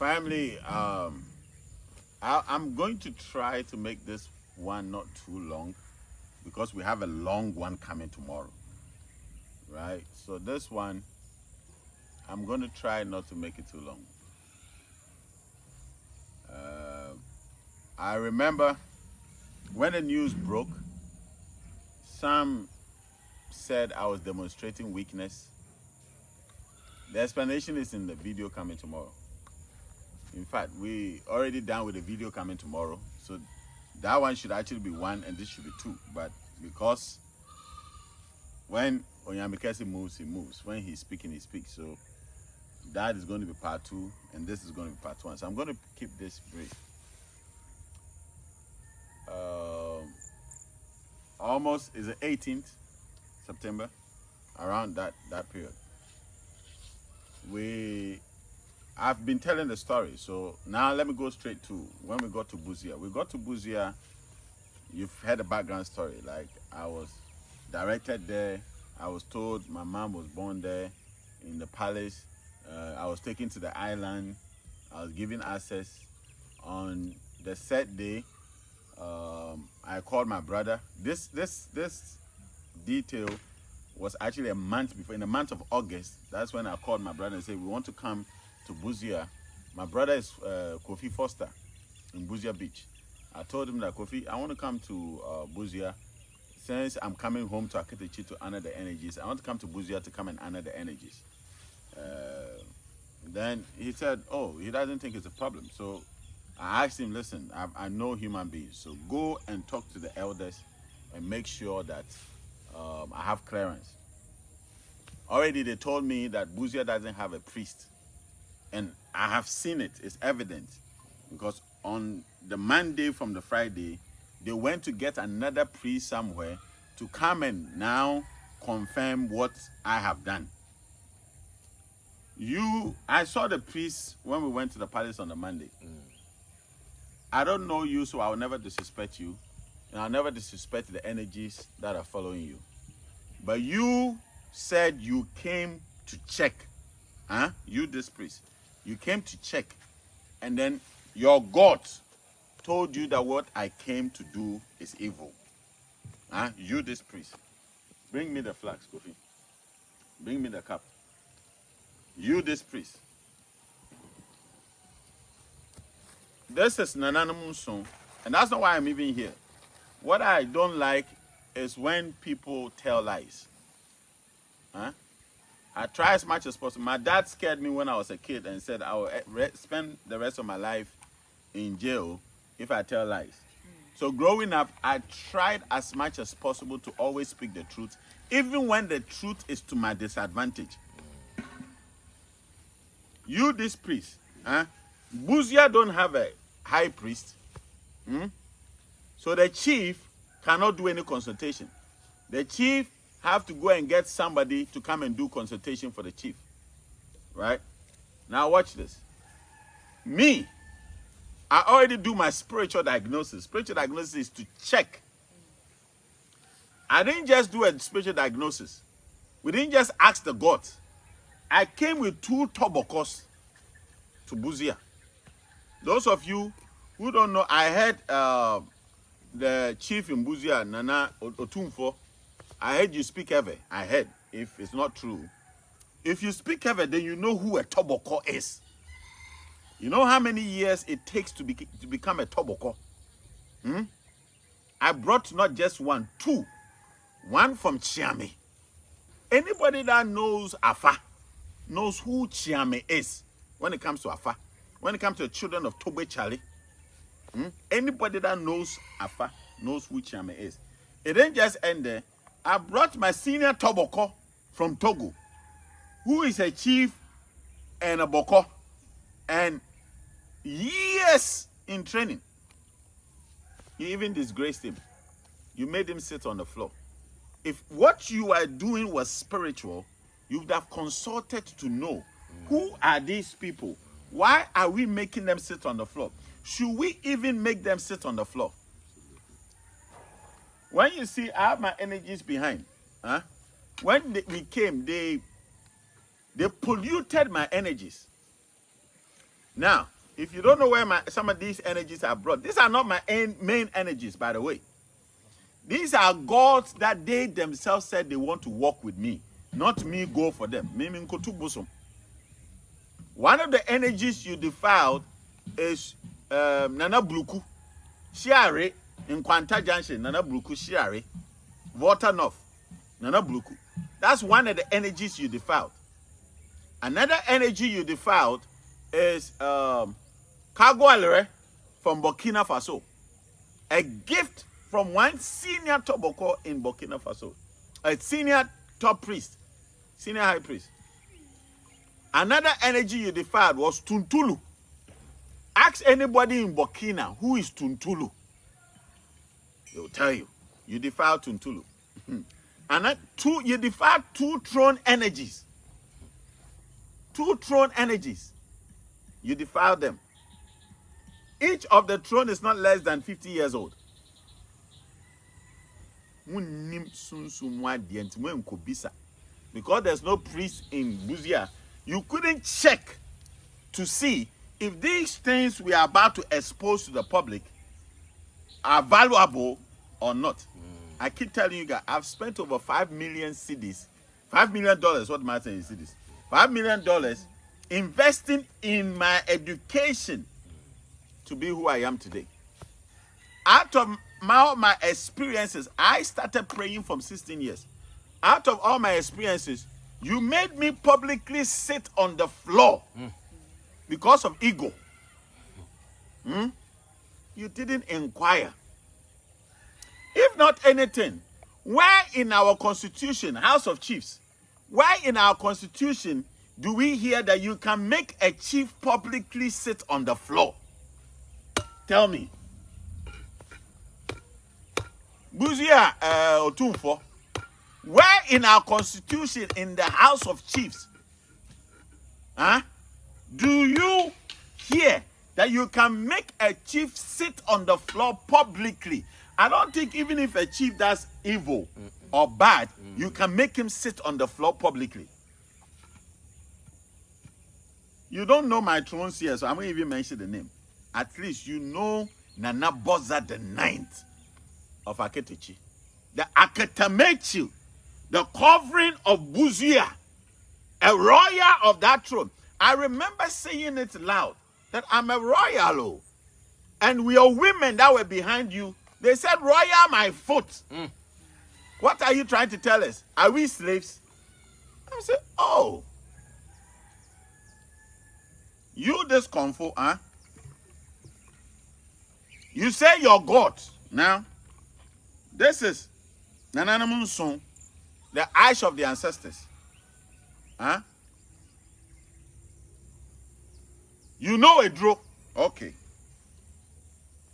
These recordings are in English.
Family, I'm going to try to make this one not too long because we have a long one coming tomorrow, right? So this one, I'm going to try not to make it too long. I remember when the news broke, some said I was demonstrating weakness. The explanation is in the video coming tomorrow. In fact, we already done with the video coming tomorrow. So that one should actually be 1 and this should be 2. But because when Onyamikesi moves, he moves. When he's speaking, he speaks. So that is going to be part 2 and this is going to be part 1. So I'm going to keep this brief. Almost is the 18th September, around that period. I've been telling the story, so now let me go straight to when we got to Busia. We got to Busia, you've heard the background story. Like, I was directed there. I was told my mom was born there in the palace. I was taken to the island. I was given access. On the set day, I called my brother. This detail was actually a month before. In the month of August, that's when I called my brother and said, we want to come to Busia. My brother is Kofi Foster in Busia Beach. I told him that, Kofi, I want to come to Busia. Since I'm coming home to Aketechi to honor the energies, I want to come to Busia to come and honor the energies. Then he said, oh, he doesn't think it's a problem. So I asked him, listen, I know human beings, so go and talk to the elders and make sure that I have clearance. Already they told me that Busia doesn't have a priest. And I have seen it, it's evident. Because on the Monday from the Friday, they went to get another priest somewhere to come and now confirm what I have done. I saw the priest when we went to the palace on the Monday. I don't know you, so I'll never disrespect you. And I'll never disrespect the energies that are following you. But you said you came to check. Huh? You, this priest. You came to check. And then your God told you that what I came to do is evil. Huh? You, this priest. Bring me the flags, Kofi. Bring me the cup. You, this priest. This is Nananamunson, and that's not why I'm even here. What I don't like is when people tell lies. Huh? I try as much as possible. My dad scared me when I was a kid and said I will spend the rest of my life in jail if I tell lies. So growing up, I tried as much as possible to always speak the truth, even when the truth is to my disadvantage. You, this priest, huh? Busia don't have a high priest. So the chief cannot do any consultation. The chief have to go and get somebody to come and do consultation for the chief. Right? Now watch this. Me, I already do my spiritual diagnosis. Spiritual diagnosis is to check. I didn't just do a spiritual diagnosis. We didn't just ask the God. I came with 2 tobokos to Busia. Those of you who don't know, I heard the chief in Busia, Nana Otumfo, I heard you speak ever. I heard, if it's not true. If you speak ever, then you know who a toboko is. You know how many years it takes to become a toboko? I brought not just 1, 2. 1 from Chiame. Anybody that knows Afa knows who Chiame is when it comes to Afa. When it comes to the children of Tobe Charlie. Anybody that knows Afa knows who Chiame is. It didn't just end there. I brought my senior Toboko from Togo, who is a chief and a Boko, and years in training. You even disgraced him. You made him sit on the floor. If what you are doing was spiritual, you would have consulted to know who are these people? Why are we making them sit on the floor? Should we even make them sit on the floor? When you see I have my energies behind, when we came, they polluted my energies. Now, If you don't know where some of these energies are brought, these are not my main energies, by the way. These are gods that they themselves said they want to walk with me, not me go for them. One of the energies you defiled is Nana Bruku, Shiare, in Kwanta Junction, Nana Bruku, Shiare, Waternorth, Nana Bruku. That's one of the energies you defiled. Another energy you defiled is Cargo Alere from Burkina Faso. A gift from one senior Toboko in Burkina Faso. A senior top priest, senior high priest. Another energy you defiled was Tuntulu. Ask anybody in Burkina who is Tuntulu. They'll tell you. You defiled Tuntulu. And you defiled 2 throne energies. 2 throne energies. You defiled them. Each of the throne is not less than 50 years old. Because there's no priest in Buzia, you couldn't check to see if these things we are about to expose to the public are valuable or not. I keep telling you guys, I've spent over 5 million cedis, $5 million, what am I saying in cedis? $5 million investing in my education to be who I am today. Out of all my experiences, I started praying from 16 years. Out of all my experiences, you made me publicly sit on the floor because of ego. You didn't inquire. If not anything, where in our constitution, House of Chiefs, where in our constitution do we hear that you can make a chief publicly sit on the floor? Tell me. Buzia Otunfo, where in our constitution, in the House of Chiefs, do you hear that you can make a chief sit on the floor publicly? I don't think even if a chief does evil or bad, you can make him sit on the floor publicly. You don't know my thrones here, so I won't even mention the name. At least you know Nana Boza the 9th of Aketechi. The Aketamechi, the covering of Buzia, a royal of that throne. I remember saying it loud, that I'm a royal. And we are women that were behind you. They said, royal my foot. What are you trying to tell us? Are we slaves? I said, oh. You this comfort, huh? You say you're God. Now, this is Nananamunsun, the ash of the ancestors. Huh? You know a draw. Okay.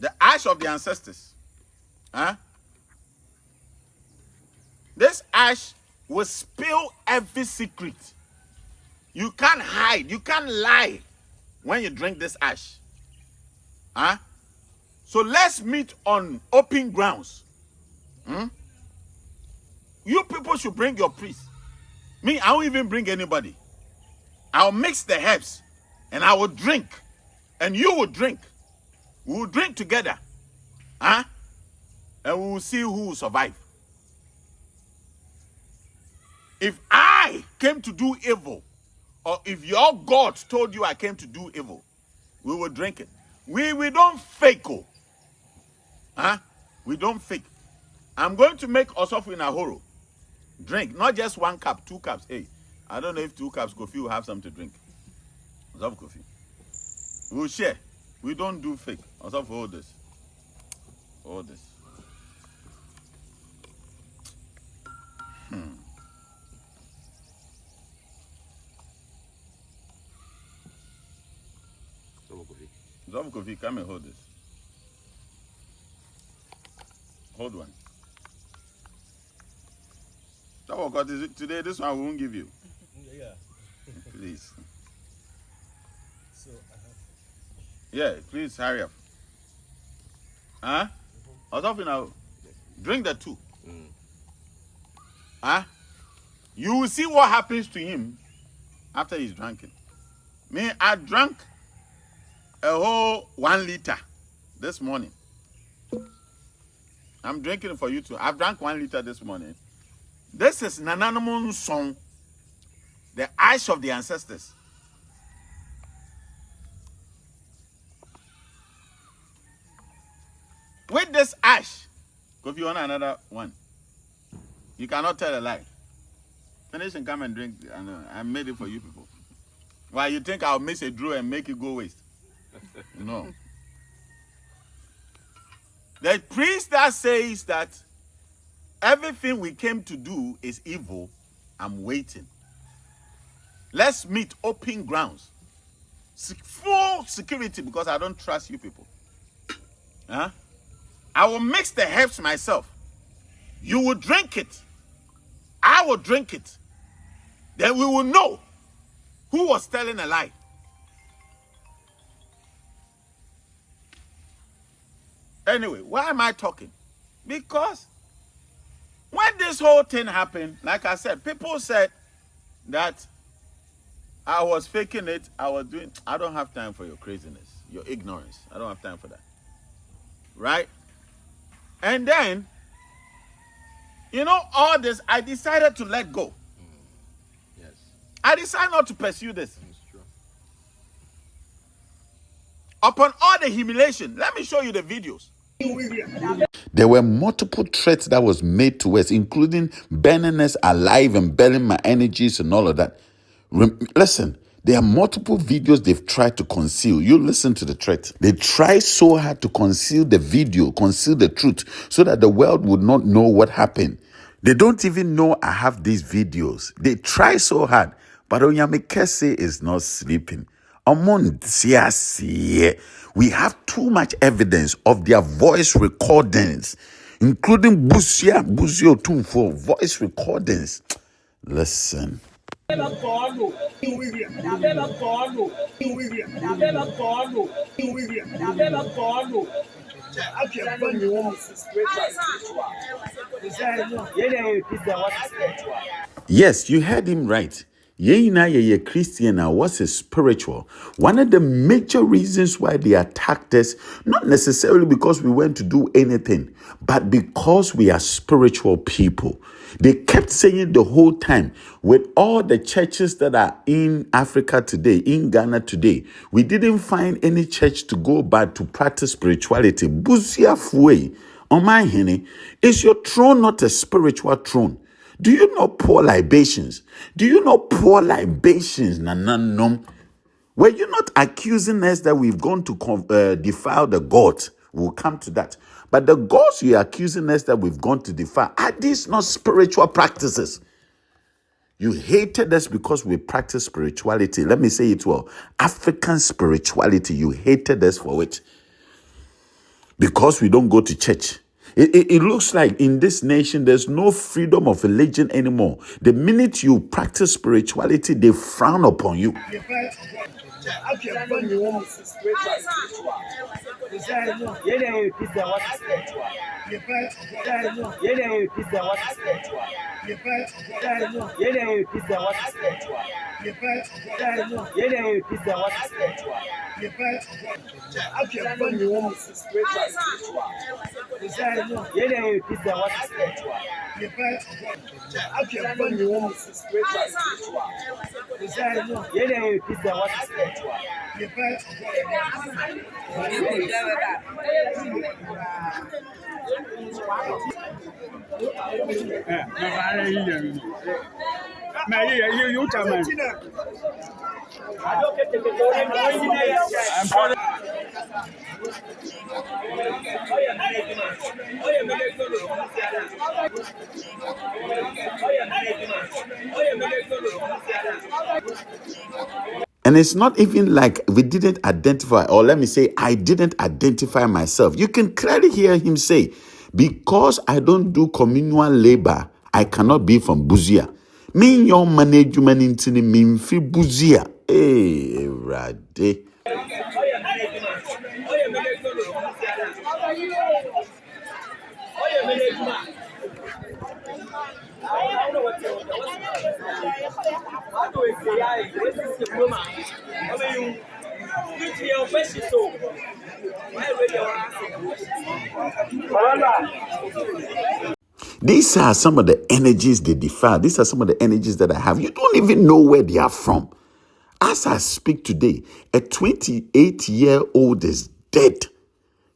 The ash of the ancestors. Huh? This ash will spill every secret. You can't hide. You can't lie when you drink this ash. Huh? So let's meet on open grounds. You people should bring your priest. Me, I won't even bring anybody. I'll mix the herbs and I will drink. And you will drink. We will drink together. And we will see who will survive. If I came to do evil, or if your God told you I came to do evil, we will drink it. We don't fake. We don't fake. I'm going to make Osofu in Ahoro drink, not just 1 cup, 2 cups. Hey, I don't know if 2 cups coffee will have something to drink. Osofu coffee. We'll share. We don't do fake. Osofu, hold this. Hold this. Osofu coffee, come and hold this. Hold one. Today, this one we won't give you. Yeah. Please. So I have. Yeah, please hurry up. Huh? Osofu now. Drink the 2. You will see what happens to him after he's drinking. Me, I drank a whole 1 liter this morning. I'm drinking for you too. I've drank 1 liter this morning. This is Nananamun song, the ash of the ancestors. With this ash, if you want another one, you cannot tell a lie. Finish and come and drink. I made it for you people. Why you think I'll miss a draw and make it go waste? No. The priest that says that everything we came to do is evil, I'm waiting. Let's meet open grounds. Full security, because I don't trust you people. Huh? I will mix the herbs myself. You will drink it. I will drink it. Then we will know who was telling a lie. Anyway, why am I talking? Because when this whole thing happened, like I said, people said that I was faking it. I don't have time for your craziness, your ignorance. I don't have time for that. Right? And then, all this, I decided to let go. Yes. I decided not to pursue this. That's true. Upon all the humiliation, let me show you the videos. There were multiple threats that was made to us, including burning us alive and burning my energies and all of that. Listen, there are multiple videos they've tried to conceal. You listen to the threat. They try so hard to conceal the video, conceal the truth, so that the world would not know what happened. They don't even know I have these videos. They try so hard, but Onyamekese is not sleeping. We have too much evidence of their voice recordings, including Busio Tumfo voice recordings. Listen. Yes, you heard him right. Ye Christian now was a spiritual. One of the major reasons why they attacked us, not necessarily because we went to do anything, but because we are spiritual people. They kept saying the whole time, with all the churches that are in Africa today, in Ghana today, we didn't find any church to go but to practice spirituality. Busia Fue, on my henny, is your throne not a spiritual throne? Do you not pour libations? Do you not pour libations? Were you not accusing us that we've gone to defile the gods? We'll come to that. But the gods you're accusing us that we've gone to defile, are these not spiritual practices? You hated us because we practice spirituality. Let me say it well. African spirituality, you hated us for it. Because we don't go to church. It looks like in this nation, there's no freedom of religion anymore. The minute you practice spirituality, they frown upon you. And it's not even like we didn't identify, or let me say, I didn't identify myself. You can clearly hear him say, because I don't do communal labor, I cannot be from Buzia. Me your management into the Mimfi Buzia. Hey, Rade. These are some of the energies they defile. These are some of the energies that I have. You don't even know where they are from. As I speak today, a 28-year-old is dead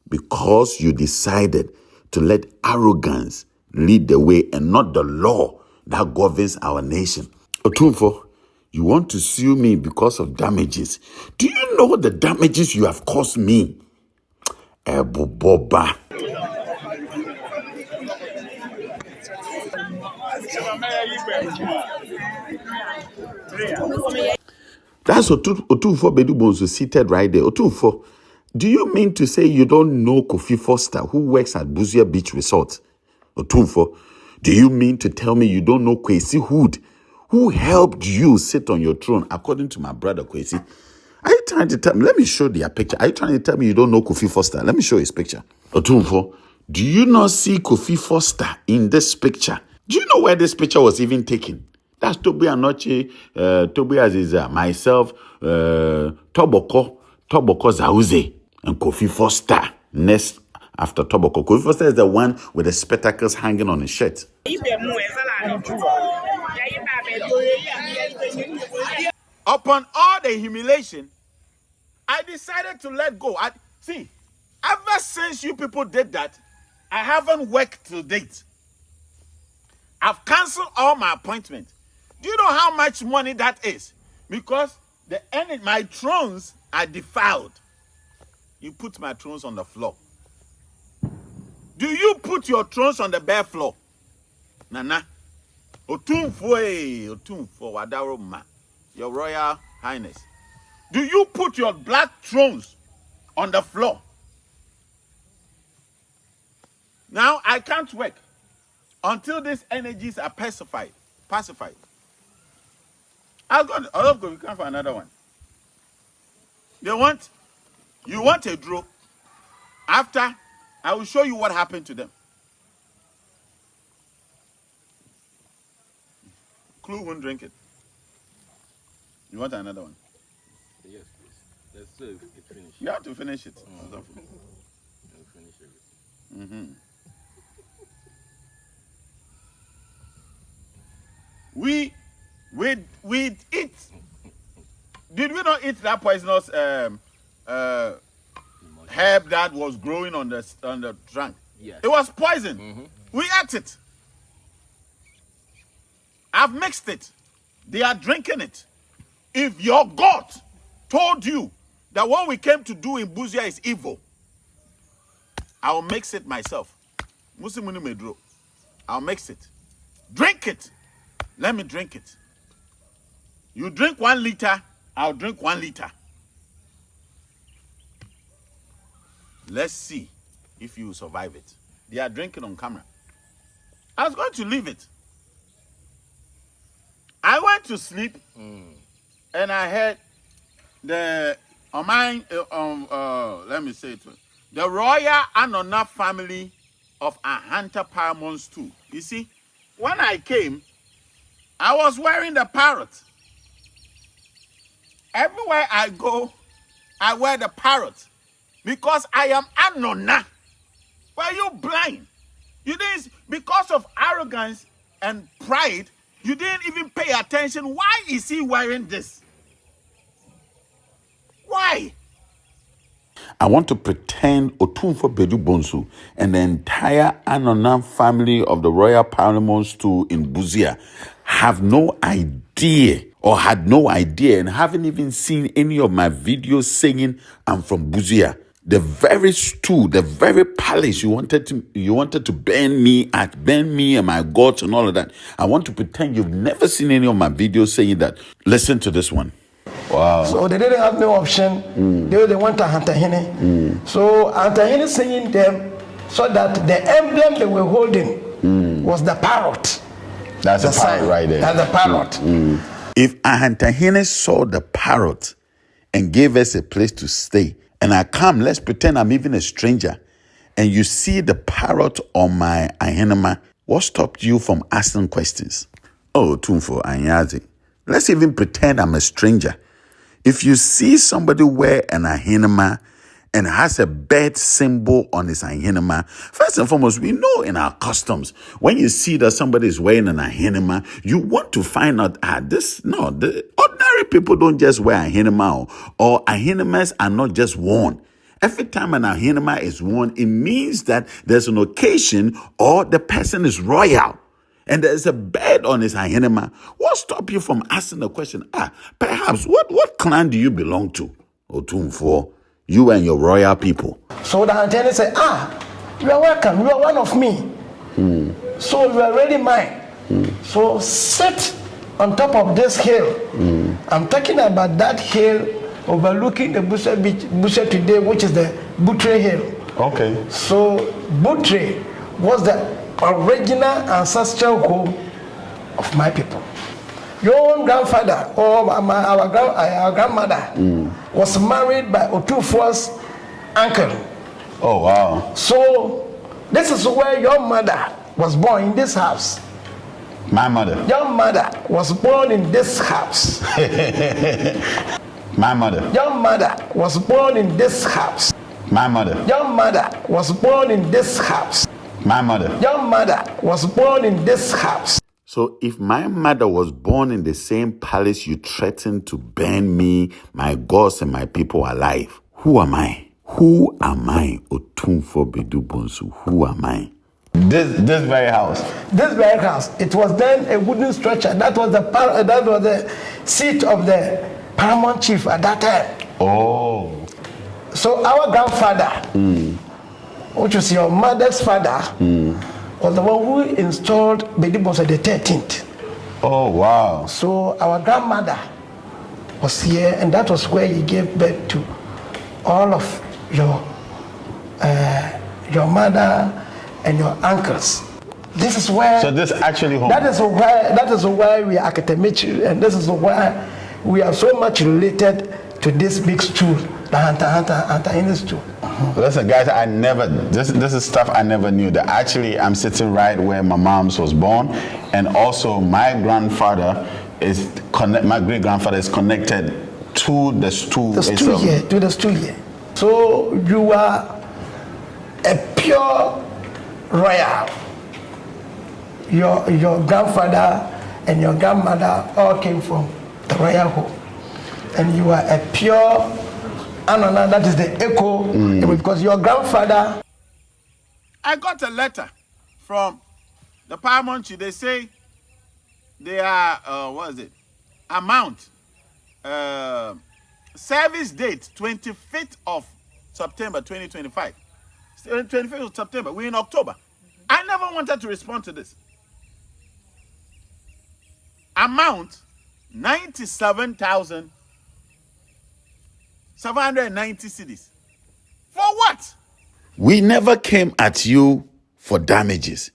because you decided to let arrogance lead the way and not the law that governs our nation. Otunfo, you want to sue me because of damages. Do you know the damages you have caused me? Boba. That's Otunfo Bedubonso seated right there. Otunfo, do you mean to say you don't know Kofi Foster, who works at Buzia Beach Resort? Otunfo, do you mean to tell me you don't know Kwesi Hood, who helped you sit on your throne, according to my brother Kwesi? Are you trying to tell me? Let me show their picture. Are you trying to tell me you don't know Kofi Foster? Let me show his picture. Otunfo, do you not see Kofi Foster in this picture? Do you know where this picture was even taken? That's Toby Anoche, Toby Aziza, myself, Toboko Zauze, and Kofi Foster. Next after Toboko. Kofi Foster is the one with the spectacles hanging on his shirt. Upon all the humiliation, I decided to let go. See, ever since you people did that, I haven't worked to date. I've canceled all my appointments. Do you know how much money that is? Because my thrones are defiled. You put my thrones on the floor. Do you put your thrones on the bare floor? Nana. Otunfo Wadaro Ma, Your Royal Highness. Do you put your black thrones on the floor? Now I can't work until these energies are pacified. I'll go. We come for another one. You want a draw. After, I will show you what happened to them. Clue won't drink it. You want another one? Yes, please. Let's see if it finish. You have to finish it. Finish everything. We eat. Did we not eat that poisonous herb that was growing on the trunk? Yes. It was poison. We ate it. I've mixed it. They are drinking it. If your God told you that what we came to do in Buzia is evil, I will mix it myself. Musimuni Medro. I'll mix it. Drink it. Let me drink it. You drink 1 liter, I'll drink 1 liter. Let's see if you survive it. They are drinking on camera. I was going to leave it. I went to sleep and I heard let me say it. The Royal Anona family of Ahanta Paramount 2. You see, when I came, I was wearing the parrot. Everywhere I go, I wear the parrot because I am Anona. Were you blind? You didn't, because of arrogance and pride, you didn't even pay attention. Why is he wearing this? Why? I want to pretend Otunfo Bedubonso and the entire Anonan family of the Royal Parliaments too in Buzia have no idea or had no idea and haven't even seen any of my videos saying I'm from Buzia. The very stool, the very palace you wanted to burn me and my gods and all of that. I want to pretend you've never seen any of my videos saying that. Listen to this one. Wow. So they didn't have no option. They went to Hantahene. So Hantahene singing them so that the emblem they were holding was the parrot. That's the a parrot right there. That's the parrot. If Ahantahene saw the parrot and gave us a place to stay, and I come, let's pretend I'm even a stranger, and you see the parrot on my ahenema, what stopped you from asking questions? Oh, Tunfo Anyazi, let's even pretend I'm a stranger. If you see somebody wear an ahinema and has a bird symbol on his ahinema, first and foremost, we know in our customs, when you see that somebody is wearing an ahinema, you want to find out, the ordinary people don't just wear ahinema, or ahinemas are not just worn. Every time an ahinema is worn, it means that there's an occasion or the person is royal. And there's a bird on his ahinema. What stop you from asking the question, perhaps, what clan do you belong to? Otumfo, you and your royal people. So the antenna said, you are welcome, you are one of me. So you are already mine. So sit on top of this hill. I'm talking about that hill overlooking the Busha Beach, Busha today, which is the Butre Hill. Okay. So Butre was the original ancestral home of my people. Your own grandfather or our grandmother was married by Otufo's uncle. Oh, wow. So this is where your mother was born, in this house. My mother. Your mother was born in this house. My mother. Your mother was born in this house. My mother. Your mother was born in this house. My mother. Your mother was born in this house. So if my mother was born in the same palace you threatened to burn me, my gods and my people alive, who am I? Who am I? Otumfo Bedu Bonsu. Who am I? This very house. This very house. It was then a wooden structure. That was the seat of the paramount chief at that time. Oh. So our grandfather, which was your mother's father, was the one who installed Bedibonso the 13th. Oh, wow. So our grandmother was here, and that was where he gave birth to all of your mother and your uncles. This is where. So this actually home. That is why we are academic, and this is why we are so much related to this big stool, the Hunter in the stool. Listen, guys, this is stuff I never knew. That actually I'm sitting right where my mom's was born, and also my grandfather my great grandfather is connected to the stool. To the stool here. So you are a pure royal. Your grandfather and your grandmother all came from the royal home, and you are a pure. Anana, that is the echo, because your grandfather. I got a letter from the paramount chief. They say they are amount service date 25th of September 2025. 25th of September. We're in October. I never wanted to respond to this. Amount 97,790 cedis. For what? We never came at you for damages.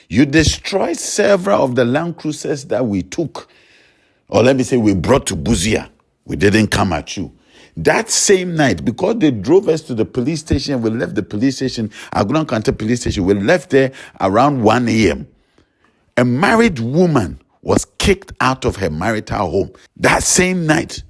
You destroyed several of the Land Cruisers that we took. Or let me say we brought to Buzia. We didn't come at you. That same night, because they drove us to the police station, we left the police station, Agunan County Police Station, we left there around 1 a.m. A married woman was kicked out of her marital home. That same night,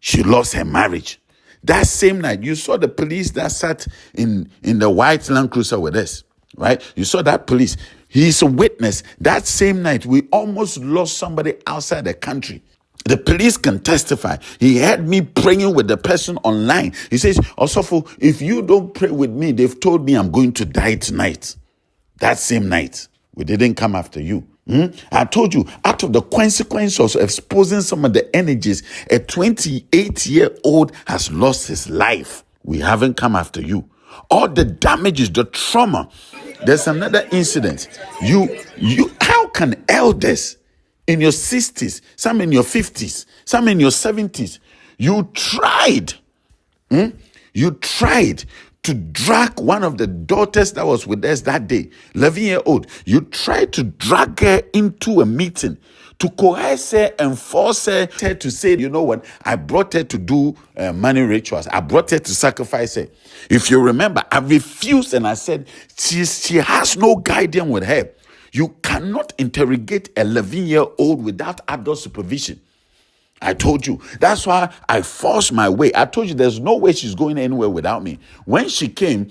she lost her marriage. That same night, you saw the police that sat in the white Land Cruiser with us, right? You saw that police. He's a witness. That same night, we almost lost somebody outside the country. The police can testify. He had me praying with the person online. He says, Osofo, if you don't pray with me, they've told me I'm going to die tonight. That same night, we didn't come after you. I told you, out of the consequences of exposing some of the energies, a 28-year-old has lost his life. We haven't come after you. All the damages, the trauma. There's another incident. How can elders in your 60s, some in your 50s, some in your 70s, you tried to drag one of the daughters that was with us that day, 11-year-old, you tried to drag her into a meeting to coerce her and force her to say, you know what, I brought her to do money rituals. I brought her to sacrifice her. If you remember, I refused and I said, she has no guardian with her. You cannot interrogate an 11-year-old without adult supervision. I told you. That's why I forced my way. I told you there's no way she's going anywhere without me. When she came,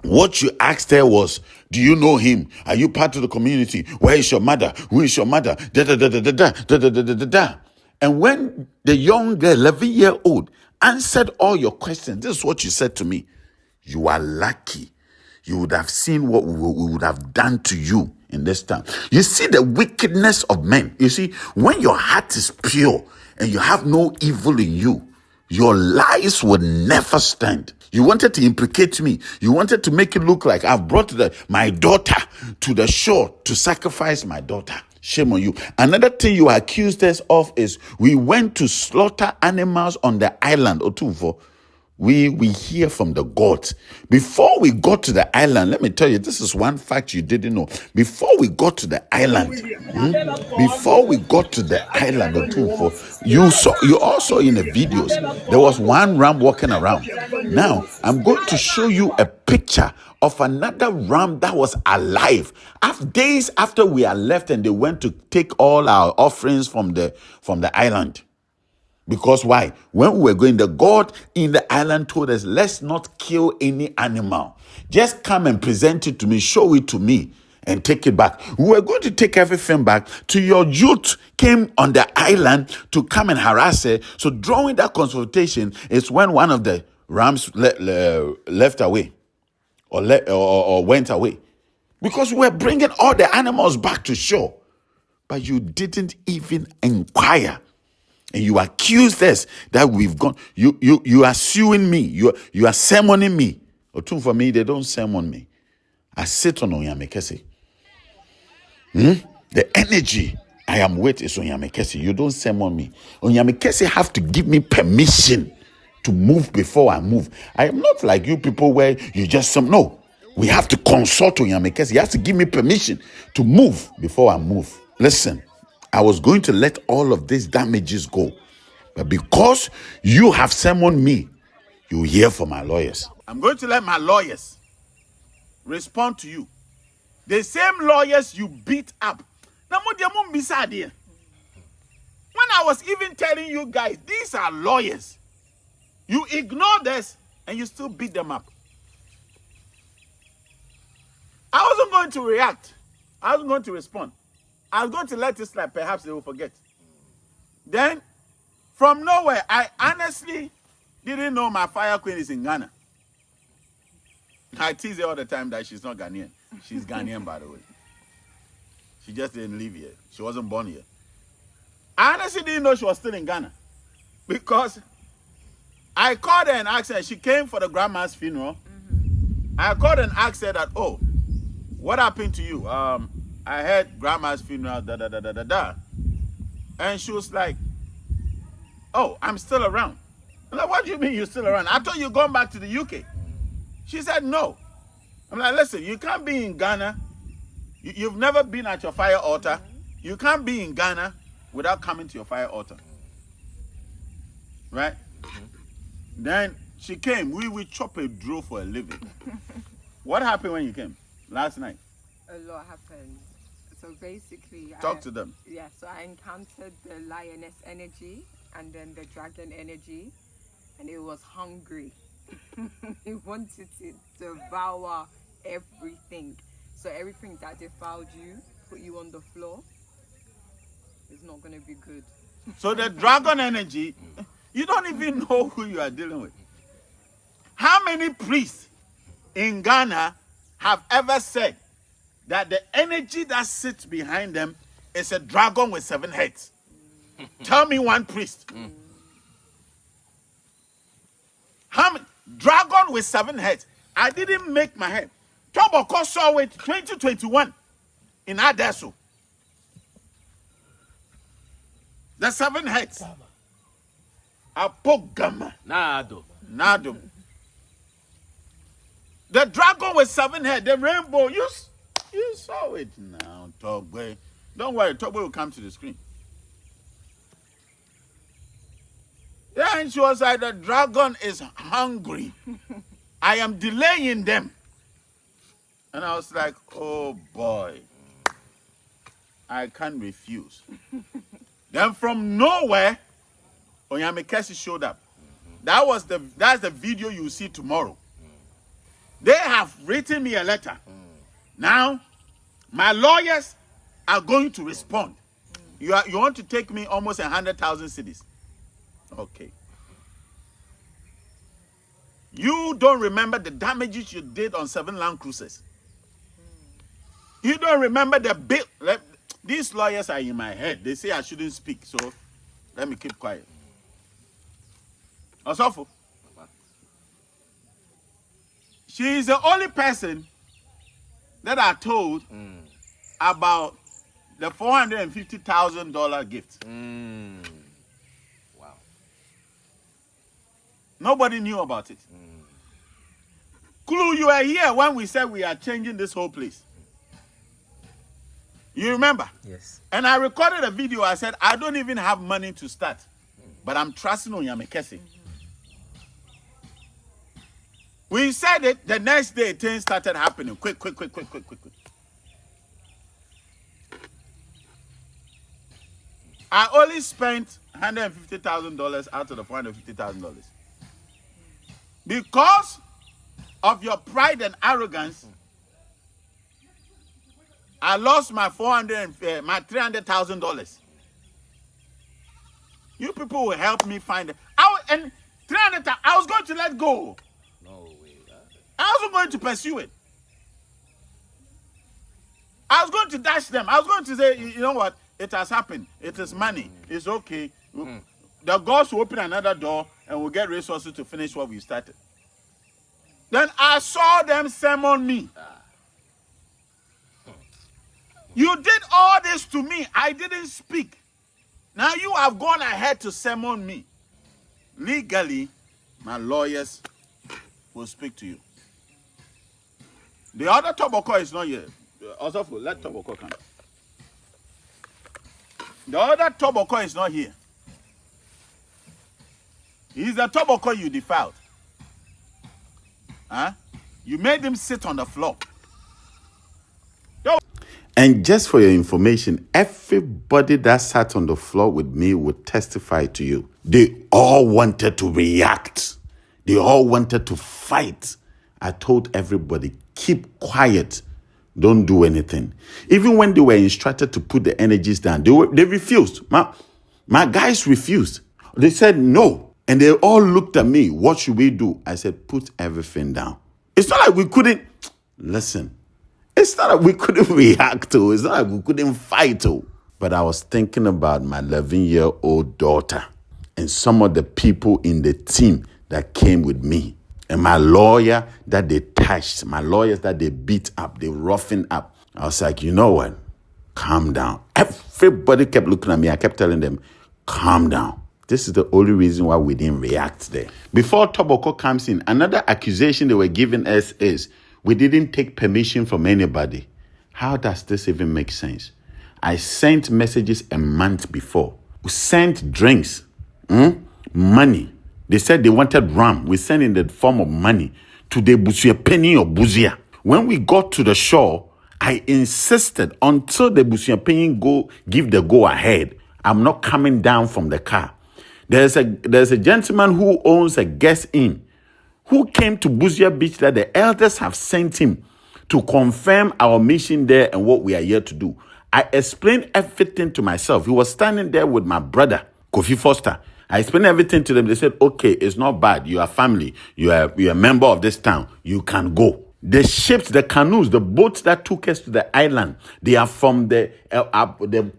what you asked her was, do you know him? Are you part of the community? Where is your mother? Who is your mother? Da da da da da da da da da da da da. And when the young girl, 11-year-old, answered all your questions, this is what you said to me. You are lucky. You would have seen what we would have done to you in this time. You see the wickedness of men. You see, when your heart is pure and you have no evil in you, your lies would never stand. You wanted to implicate me. You wanted to make it look like I've brought my daughter to the shore to sacrifice my daughter. Shame on you. Another thing you accused us of is we went to slaughter animals on the island. Otufo. We hear from the gods. Before we got to the island, let me tell you, this is one fact you didn't know. Before we got to the island, you also in the videos, there was one ram walking around. Now, I'm going to show you a picture of another ram that was alive. Days after we are left and they went to take all our offerings from the island. Because why? When we were going, the God in the island told us, let's not kill any animal. Just come and present it to me, show it to me, and take it back. We were going to take everything back to your youth came on the island to come and harass her. So during that consultation is when one of the rams left away or went away. Because we were bringing all the animals back to shore. But you didn't even inquire. And you accused us that we've gone. You are suing me. You are sermoning me. Or two for me, they don't sermon me. I sit on Onyamekese. The energy I am with is Onyamekese. You don't sermon me. Onyamekese have to give me permission to move before I move. I am not like you people where you just no. We have to consult Onyamekese. He has to give me permission to move before I move. Listen. I was going to let all of these damages go. But because you have summoned me, you hear from my lawyers. I'm going to let my lawyers respond to you. The same lawyers you beat up. When I was even telling you guys, these are lawyers. You ignored us and you still beat them up. I wasn't going to react. I wasn't going to respond. I was going to let it slide. Perhaps they will forget. Then, from nowhere, I honestly didn't know my fire queen is in Ghana. I tease her all the time that she's not Ghanaian. She's Ghanaian, by the way. She just didn't live here. She wasn't born here. I honestly didn't know she was still in Ghana. Because I called her and asked her. She came for the grandma's funeral. I called and asked her that, oh, what happened to you? I heard grandma's funeral, da da da da da da. And she was like, oh, I'm still around. I'm like, what do you mean you're still around? I thought you'd gone back to the UK. She said, no. I'm like, listen, you can't be in Ghana. You've never been at your fire altar. You can't be in Ghana without coming to your fire altar. Right? Then she came. We chop a draw for a living. What happened when you came last night? A lot happened. So basically, Talk to them. Yeah, so I encountered the lioness energy and then the dragon energy, and it was hungry. It wanted to devour everything. So everything that defiled you, put you on the floor, is not going to be good. So the dragon energy, you don't even know who you are dealing with. How many priests in Ghana have ever said that the energy that sits behind them is a dragon with 7 heads? Tell me one priest. How many? Dragon with 7 heads. I didn't make my head. Toboko saw it 2021 in Adesso. The 7 heads. Apogama. Nado. The dragon with 7 heads, the rainbow. You saw it now, Togbe. Don't worry, Togbe will come to the screen. Yeah, and she was like, the dragon is hungry. I am delaying them. And I was like, oh boy, I can't refuse. Then from nowhere, Onyamekesi showed up. That's the video you see tomorrow. They have written me a letter. Now, my lawyers are going to respond. You want to take me almost 100,000 cedis. Okay. You don't remember the damages you did on 7 Land Cruisers. You don't remember the bill. These lawyers are in my head. They say I shouldn't speak, so let me keep quiet. Osofo. She is the only person that I told about the $450,000 gift. Wow. Nobody knew about it. Kulu, you were here when we said we are changing this whole place. You remember? Yes. And I recorded a video. I said, I don't even have money to start, but I'm trusting Onyamekesi. We said it, the next day things started happening. Quick. I only spent $150,000 out of the $450,000. Because of your pride and arrogance, I lost my $300,000. You people will help me find it. And $300,000, I was going to let go. No way. I wasn't going to pursue it. I was going to dash them. I was going to say, you know what? It has happened. It is money. It's okay. The gods will open another door and we'll get resources to finish what we started. Then I saw them summon me. You did all this to me. I didn't speak. Now you have gone ahead to summon me. Legally, my lawyers will speak to you. The other Tobacco is not here. Also, let Tobacco come. The other Tobacco is not here. He's the Tobacco you defiled. Huh? You made him sit on the floor. And just for your information, everybody that sat on the floor with me would testify to you. They all wanted to react. They all wanted to fight. I told everybody, keep quiet. Don't do anything. Even when they were instructed to put the energies down, they refused. My guys refused. They said no. And they all looked at me. What should we do? I said, put everything down. It's not like we couldn't. Listen. It's not like we couldn't react to. It's not like we couldn't fight to. But I was thinking about my 11-year-old daughter and some of the people in the team that came with me. And my lawyer that they touched, my lawyers that they beat up, they roughened up. I was like, you know what? Calm down. Everybody kept looking at me. I kept telling them, calm down. This is the only reason why we didn't react there. Before Tobacco comes in, another accusation they were giving us is we didn't take permission from anybody. How does this even make sense? I sent messages a month before. We sent drinks, money. They said they wanted rum. We sent in the form of money to the Busuapeni or Buzia. When we got to the shore, I insisted until the Busuapeni give the go ahead. I'm not coming down from the car. There's a gentleman who owns a guest inn who came to Buzia Beach that the elders have sent him to confirm our mission there and what we are here to do. I explained everything to myself. He was standing there with my brother, Kofi Foster. I explained everything to them. They said, okay, it's not bad. You are family. You are a member of this town. You can go. The ships, the canoes, the boats that took us to the island, they are from the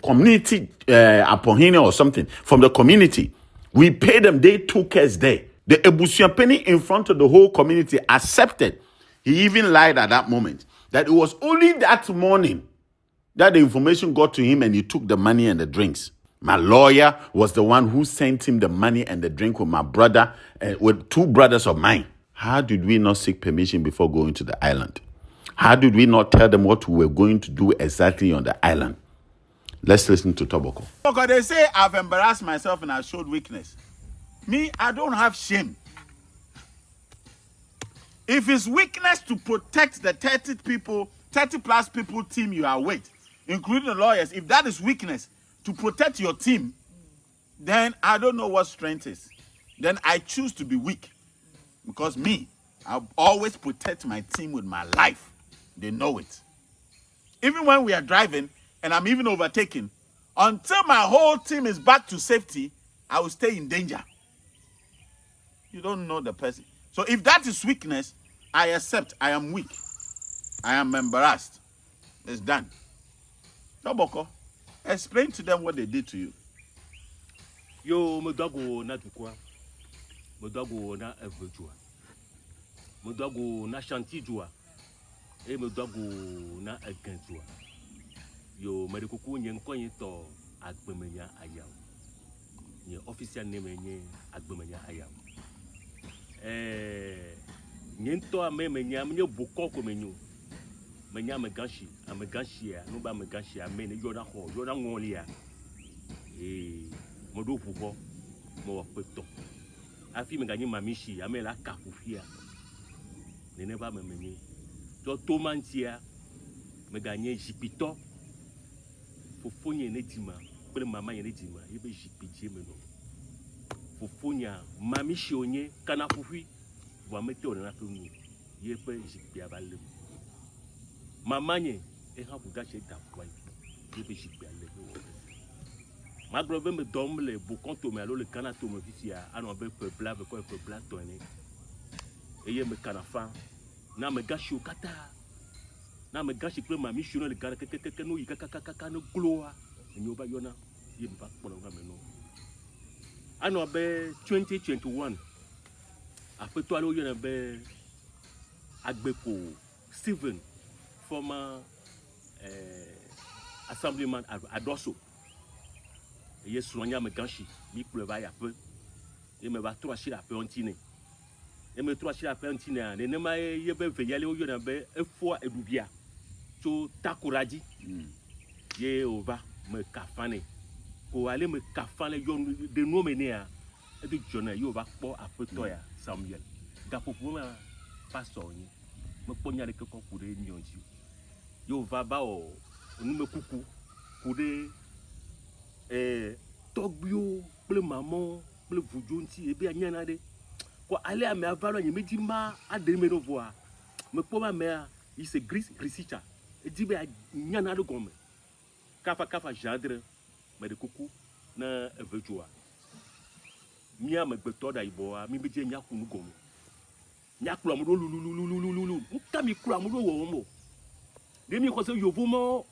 community, Apohine or something, from the community. We paid them. They took us there. The Ebusuapeni in front of the whole community accepted. He even lied at that moment that it was only that morning that the information got to him and he took the money and the drinks. My lawyer was the one who sent him the money and the drink with my brother, with 2 brothers of mine. How did we not seek permission before going to the island? How did we not tell them what we were going to do exactly on the island? Let's listen to Tobacco. Because they say I've embarrassed myself and I showed weakness. Me, I don't have shame. If it's weakness to protect the 30 plus people team you are with, including the lawyers, if that is weakness to protect your team, then I don't know what strength is. Then I choose to be weak. Because me, I always protect my team with my life. They know it. Even when we are driving and I'm even overtaking, until my whole team is back to safety, I will stay in danger. You don't know the person. So if that is weakness, I accept I am weak. I am embarrassed. It's done. Toboko, explain to them what they did to you. Yo, Modago na tukwa. Modago na evjua. Modago na shantijua. Modago na agenjua. Yo, medikuku nyenkonye to agbemenya ayaw. Nye official name nye agbemenya ayaw. Nyento amemenya mnye bukoko menyo. Menya meganshi, ameganshi ya, nuba meganshi ya mene yona ho, yona ngoli ya. Modo pupo, mo wakpeto. Afi meganyi mamishi, ame la kakufia. Nene ba memenye. To tomantia, meganyi jipito. Fofonya netima, pele mama netima, yebe jipitie meno. Fofonya mamishi onye kana fufi, wa mete ona penu. Yebe jipia balem. Mamanye e ha fuga che da kwai. Yebe jipia le. Ma grove me domle bukon to me alo le kana to me fisia ano be peuple avec quoi peuple tourner. Et ye me kanafa na me gashi okata. Na me gashi pe ma mission le gara keke no yikaka no gloa. Enyo ba yona ye ba pona nga me no. Ano be 2021. Après toi lo yona be Agbeko Steven former assemblyman Adosso. Et soigné me ganchi, mi pleuva ya peu. Et me va trop acheter la peantine. Et me trop acheter la peantine. Ne ne ma yebe veillale o yona be e fois e dubia. So takuradi. Ye ova me kafane. Pour aller me kafane yon de no menea. Et de jona yo va po a peu toya Samuel. Ga pour ma pastor ni. Me ponya de ko pour de nyonji. Yo va ba o nu me kuku pour de togbio ple maman ple vujonti ebi anyana de ko ale ame avalo nye meji ma ade me no voa me po ma me il se grisicha e di be anyana de gome kafa jadre me de kuku na evejua mia me gbeto da iboa mi beje nyaku nu gome nyaklo amudo lulululululu nka mi kro amudo wo mo de mi ko se yovo mo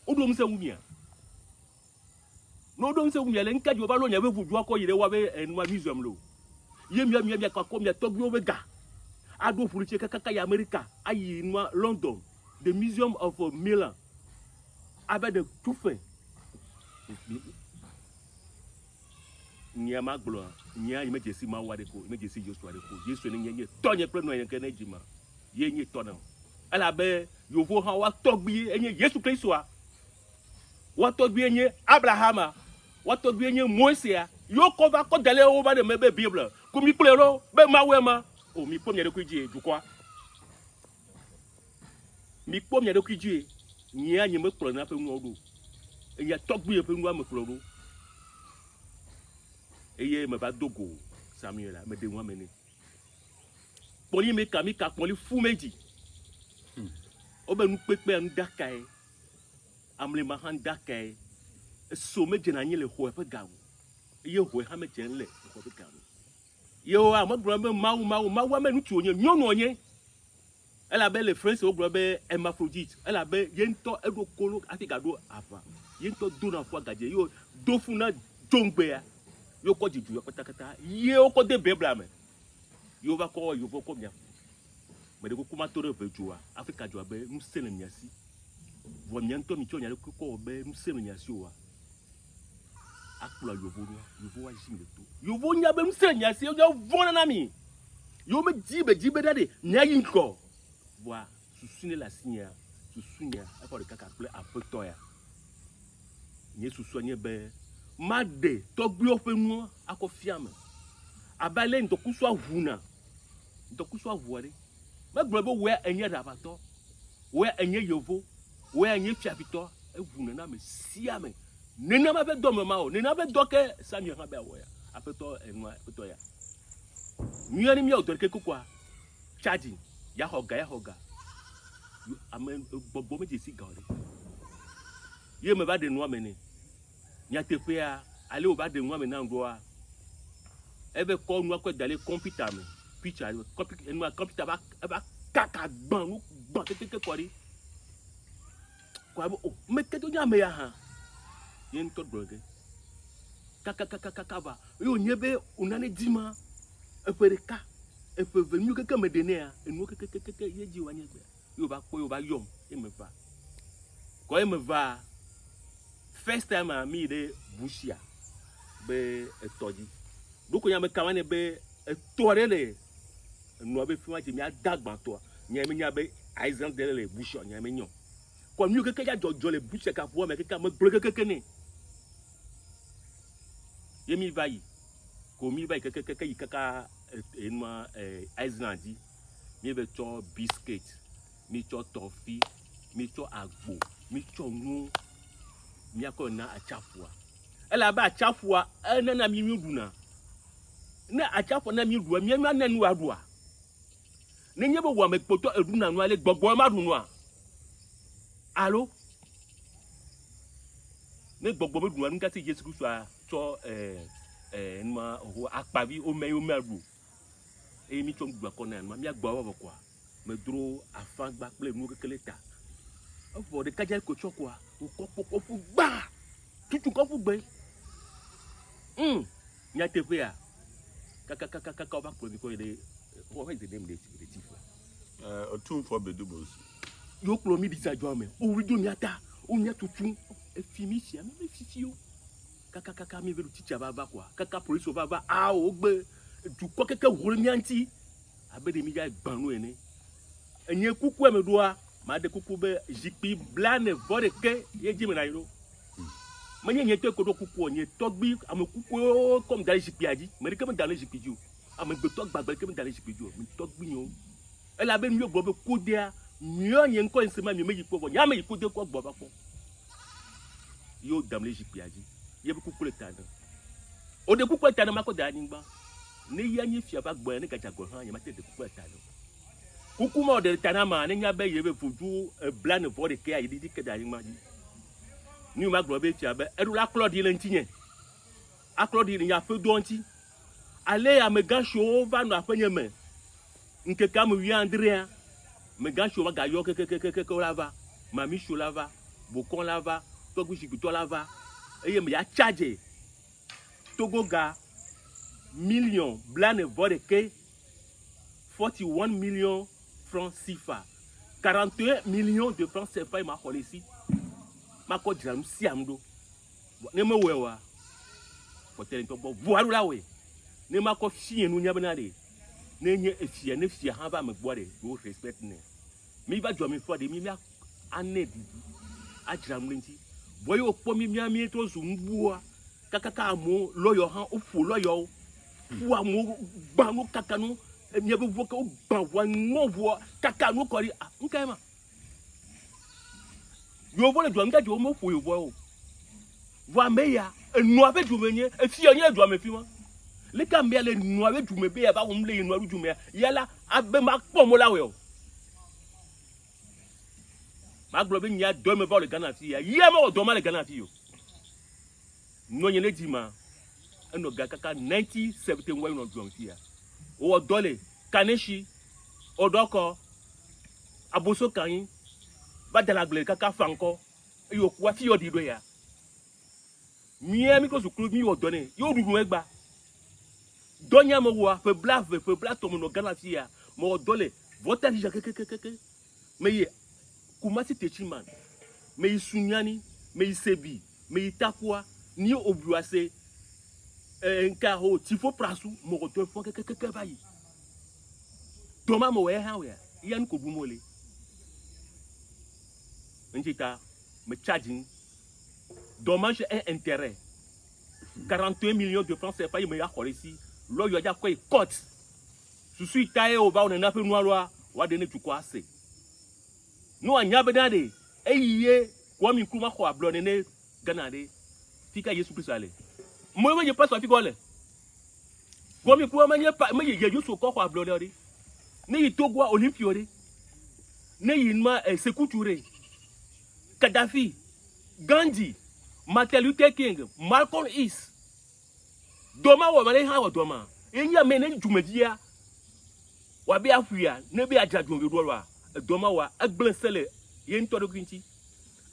odo mu se wumia no don se wumia le nka di obalo nya be vudu akọ yire wa be enwa museum lo ye mia kwa ko mia togbi o be ga ado furuche kaka ya America ayi nwa London the Museum of Milan avec de tout fait nya maglo nya yi meje si ma wa de ko meje si Joshua de ko Yesu ni nye tonye pre no yen kene jima ye nye tona ala be yovo ha wa togbi enye Yesu Kristo a wa togbi enye Abrahama wa togbi enye Moses yo ko va ko dele o ba de mebe Bible ko mi plero be ma we ma o mi pom ye de kwiji ju kwa mi pom ye de kwiji nya nye me pro na pe nu odo enye togbi e pe nu am pro do eye me ba dogo Samuel me de nwa mene poli me ka poli fu meji obe nu pepe anu dakai amle ma han dakai so me jena nyele ho e pe gawo ye ho ha me jenle ko pe gawo yo a mo gro be mawu me nu tu onye nyonu onye ela be le friends o gro be hermaphrodite ela be yento edo kolo afika do ava yento do na fo gaje yo do fu na jongbe ya yo ko jidu yo patakata ye o ko de bebla me yo va ko yo vo ko mia me de ko kuma to re jua Africa jua be mu sene nyasi vo mianto mi chonya ko be mu sene nyasi wa akplo yo vo wa jinde to yo vo nya be mu sene nyasi yo vo na mi yo me jibe dade nya yinko wa susune la sinya susunya afo de kaka ple apoto ya nye susunya be made togbi ofenu akofiame abale ndokuso ahuna ndokuso avuare magbobo we enye dabato we enye yovo we enye fiafito evuna na me siame Nena ma be do me ma o. Nena be do ke Samuel ha be wo ya. Apeto enwa apeto ya. Miani mi o do ke kokwa. Charging. Ya hoga. Amen bobo me jesi gari. Ye me ba de noa mene. Nya te fe a ale o ba de noa mena ngoa. Ebe ko noa ko dale computer me. Picture computer ba kaka gban keke kwari. Kwa o me ke to nya me ya ha. Ye nto droge. Kaka ba. Yo nyebe unane dima. Efereka. Efe venu keke me denea. Enu keke ye ji wa nyebe. Yo ba yom e me va. Ko e me va. First time I meet the bushia be etoji. Doko nya me kawane be etorele. No be fi ma je mi adagban to. Nya me nya be Isaac de le bushia nya me nyon. Ko mi o keke ja jojo le bushia ka fo me keke me gbro keke ni. Ye mi va yi. Ko mi va yi keke yi kaka enma Isaac di. Mi be cho biscuit, mi cho toffee, mi cho agbo, mi cho nu. Miako na achafua. Ela ba achafua na mi duna. Na achafua na mi dua mi na nu adua. Ne nyebe wa me poto eduna nu ale gbogbo ma dunu a. Allo? Ne gbogbo me dunu nka se Yesu Kristo a cho nma ho akpavi o me adu. E mi chom dua kona ma mi agba wa kwa. Me dro afagba ple nu kekeleta. Ofo de kaja ko chokwa. Ko fu ba tutu ko fu gbe nya te fe a kaka ba pro ko de what is the name the chief Otun for bedubos yo pro mi di sajo me o ri do mi ata o nya tutu e fi mi sia me fifi o kaka mi velu teacher ba kwa kaka police ba a o gbe du ko keke wo mi anti abede mi ja gbanu ene enye kuku e me do a ma de kuku be jipi blane voreke ye jimi na iro manye nyete ko do kuku onye togbi am kuku comme dans jipi aji me ke me dans jipi ju am gbe togba gbe ke me dans jipi ju mi togbi nyo e la be mi ogbo be kodea mio nye nko nsema mi meji ko nya me ko de ko gbo ba ko yo dans jipi aji ye be kuku le tana o de kuku tana ma ko da ni gba ne ya nyi fia ba gbo ne ka jago han ye ma te de kuku tana kuku mo de tanama ne nya be yebe fuju blan vore ke ayi di ke da yin ma ni ma gro be fia be edu la clodi le ntinye a clodi ni ya fe do nti ale ya me ga show va no afenye me nke ka mu wi andrea me ga show ma ga yo ke lava ma mi show lava bokon lava to gushi bito lava eye me ya charge togo ga million blan vore ke 41 millions francs CFA. 41 millions de francs CFA ma ko ici. Ma ko dira si amdo. Ne me wewa. Ko tele to bo voaru la we. Ne ma ko fie nu nya bena de. Ne nye efie ne fie ha ba me boare. Go respect ne. Mi ba jo mi fo de mi anedi. A dira mlinti. Boyo po mi to zu mbua. Kaka mo loyo han o fo loyo. Fu amu gba mu kaka nu mi be voka o ban wa ngovo kaka no kori nkai ma yo vole do nga jo mo fo yo vo va meya enu abe du menye efi onye du amefi ma le ka me le nu abe du me be ya ba wo mle enu abe du me yala abe ma po mo lawe o ma glo be nya do me va le Ghana fi ya ye ma o do ma le Ghana fi yo no nye le di ma eno ga kaka 1971 no do fi ya o dole kaneshi odoko aboso kan ba dalagle kaka fanko yo kwa ti yodi do ya mi ko sukuru mi odone yo dudu egba donya mo wa fe bla to mo no Ghana fi ya mo dole vota lija keke me ye kumasi techiman me isunyani me isebi me itakwa ni obuase nka ho tifo prasu mo to fo keke bayi toma mo we ha we yan ko bu mole njita me charging dommage et intérêt 41 millions de francs CFA me ya ici lo yo ja ko court susu itaye o ba on na fe nuaro wa de ne tuko ase no anya be dade eyiye ko mi kuma ko ablo ne Ghana de Fika Yesu Christ ale. Moi me pas so fika ole. Komi ko me ye Yesu ko kwa blodori. Ne yi togwa Olympiore. Ne yi ma Sekuture. Gaddafi, Gandhi, Martin Luther King, Malcolm X. Doma wa mane ha wa doma. Enya me ne dwumadia. Wa be afia, ne be ajadwo be do wa. Doma wa agbensele ye ntoro kwinti.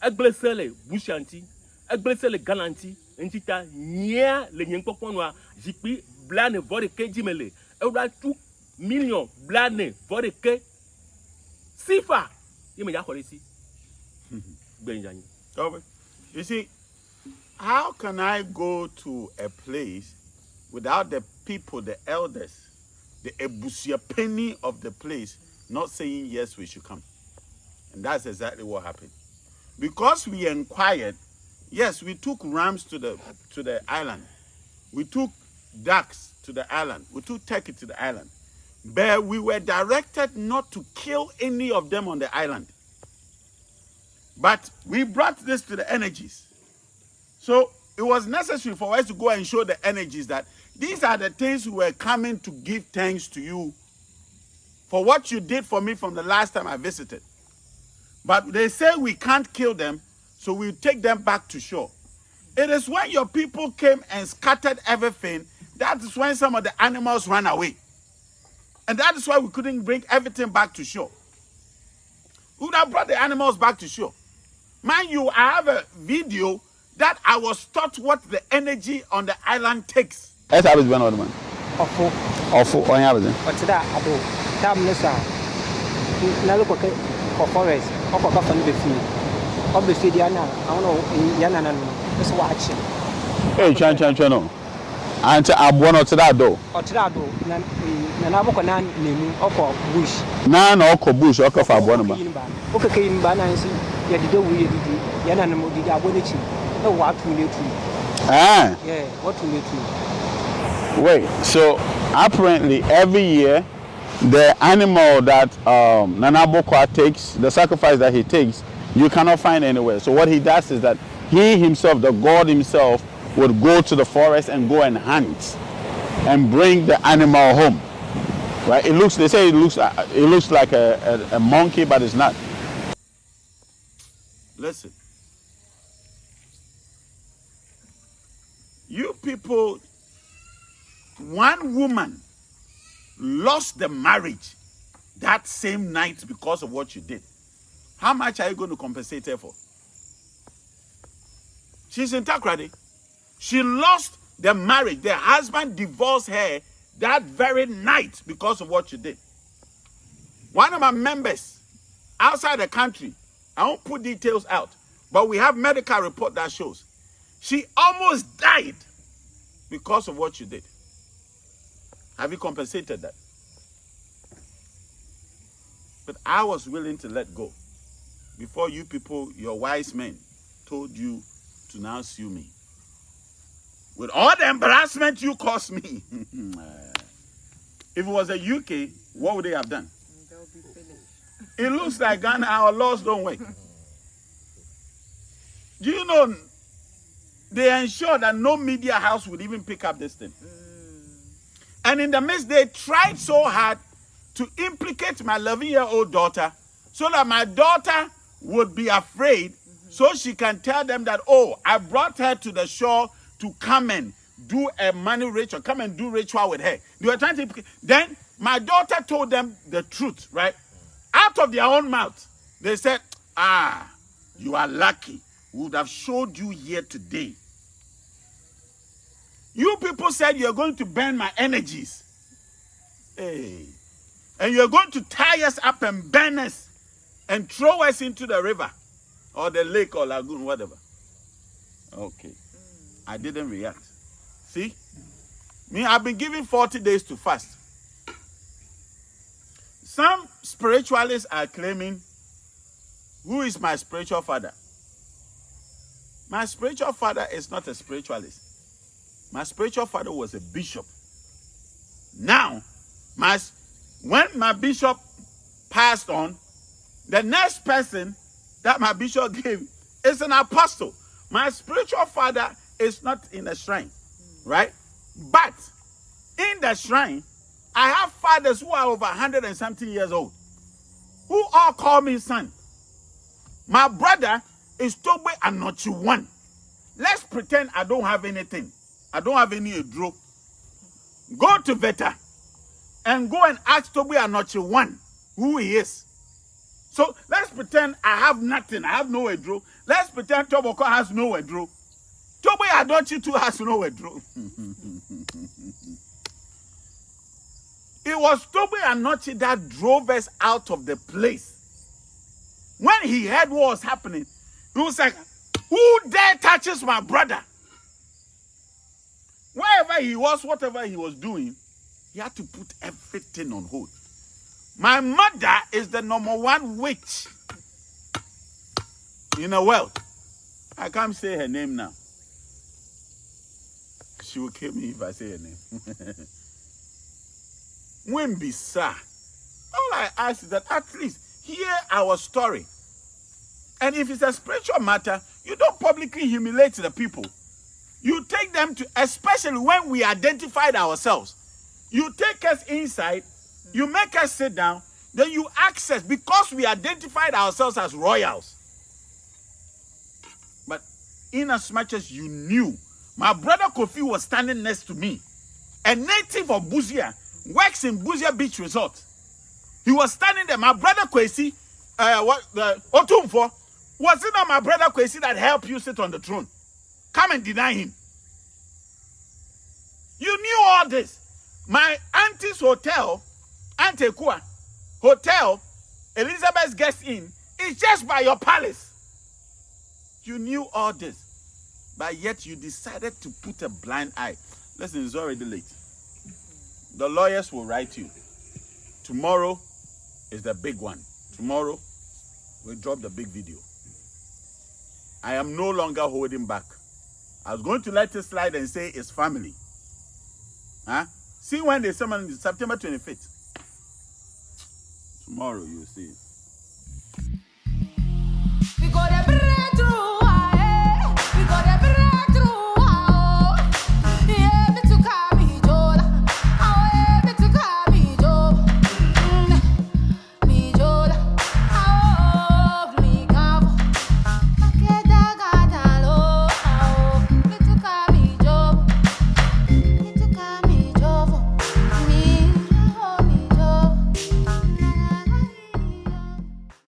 Agbensele bushanti, agbensele galanti, entita nya le nyenkpopon wa jipi blane vore ke jimele. Eura 2 million blane vore ke sifa. Yeme ya khoresi. Benjamin. Okay. You see, how can I go to a place without the people, the elders, the ebusia penny of the place, not saying yes, we should come? And that's exactly what happened. Because we inquired, yes, we took rams to the island. We took ducks to the island. We took turkey to the island. But we were directed not to kill any of them on the island. But we brought this to the energies. So it was necessary for us to go and show the energies that these are the things we were coming to give thanks to you for what you did for me from the last time I visited. But they say we can't kill them, so we take them back to shore. It is when your people came and scattered everything, that is when some of the animals ran away. And that is why we couldn't bring everything back to shore. We would have brought the animals back to shore. Mind you, I have a video that I was taught what the energy on the island takes. Esa abis ben orman. Ofu onya abis. Otida ado tam nesa. Na lo ko forest. Oko ka fani be fi. Obviously dia na awon yana na no. So wa achi. Eh chan no. Ante abo no otida ado. Otida ado na aboko na nemu oko bush. Na oko bush oko fa abo no ba. Oka kayin ba na nsi ya dide wu ye dide yana na mo dide abo ne chi. E wa tu ne tu. Ah. Yeah, what tu ne tu. Wait, so apparently every year the animal that Nana Bokwa takes, the sacrifice that he takes, you cannot find anywhere. So what he does is that he himself, the God himself, would go to the forest and go and hunt and bring the animal home. Right? They say it looks like a monkey, but it's not. Listen. You people, one woman lost the marriage that same night because of what you did. How much are you going to compensate her for? She's in Takrady. She lost the marriage. The husband divorced her that very night because of what you did. One of my members outside the country, I won't put details out, but we have medical report that shows she almost died because of what you did. Have you compensated that? But I was willing to let go before you people, your wise men, told you to now sue me. With all the embarrassment you caused me. If it was a UK, what would they have done? They'll be finished. It looks like Ghana, our laws don't work. Do you know, they ensure that no media house would even pick up this thing. And in the midst, they tried so hard to implicate my 11-year-old daughter so that my daughter would be afraid so she can tell them that, oh, I brought her to the shore to come and do a money ritual, come and do ritual with her. They were trying to, then my daughter told them the truth, right? Out of their own mouth, they said, you are lucky. We would have showed you here today. You people said you're going to burn my energies. Hey. And you're going to tie us up and burn us and throw us into the river or the lake or lagoon, whatever. Okay. I didn't react. See? Me, I've been given 40 days to fast. Some spiritualists are claiming, who is my spiritual father? My spiritual father is not a spiritualist. My spiritual father was a bishop. Now, when my bishop passed on, the next person that my bishop gave is an apostle. My spiritual father is not in the shrine, right? But in the shrine, I have fathers who are over 100 and something years old, who all call me son. My brother is Tobe Anochi 1. Let's pretend I don't have anything. I don't have any edro. Go to Veta and go and ask Tobe Anochi 1 who he is. So let's pretend I have nothing. I have no edro. Let's pretend Toboko has no edro. Tobe Anochi 2 has no edro. It was Tobe Anochi that drove us out of the place. When he heard what was happening, he was like, who dare touches my brother? Wherever he was, whatever he was doing, he had to put everything on hold. My mother is the #1 witch in the world. I can't say her name now. She will kill me if I say her name. When Bisa, all I ask is that at least hear our story. And if it's a spiritual matter, you don't publicly humiliate the people. You take them to, especially when we identified ourselves, you take us inside, you make us sit down, then you access, because we identified ourselves as royals. But in as much as you knew, my brother Kofi was standing next to me, a native of Busia, works in Busia Beach Resort. He was standing there. My brother Kwesi, Otumfo, was it not my brother Kwesi that helped you sit on the throne? Come and deny him. You knew all this. My auntie's hotel, Auntie Kua Hotel, Elizabeth's Guest Inn, is just by your palace. You knew all this, but yet you decided to put a blind eye. Listen, it's already late. The lawyers will write you. Tomorrow is the big one. Tomorrow, we'll drop the big video. I am no longer holding back. I was going to let it slide and say it's family. Huh? See when they summon September 25th. Tomorrow you'll see it. We got a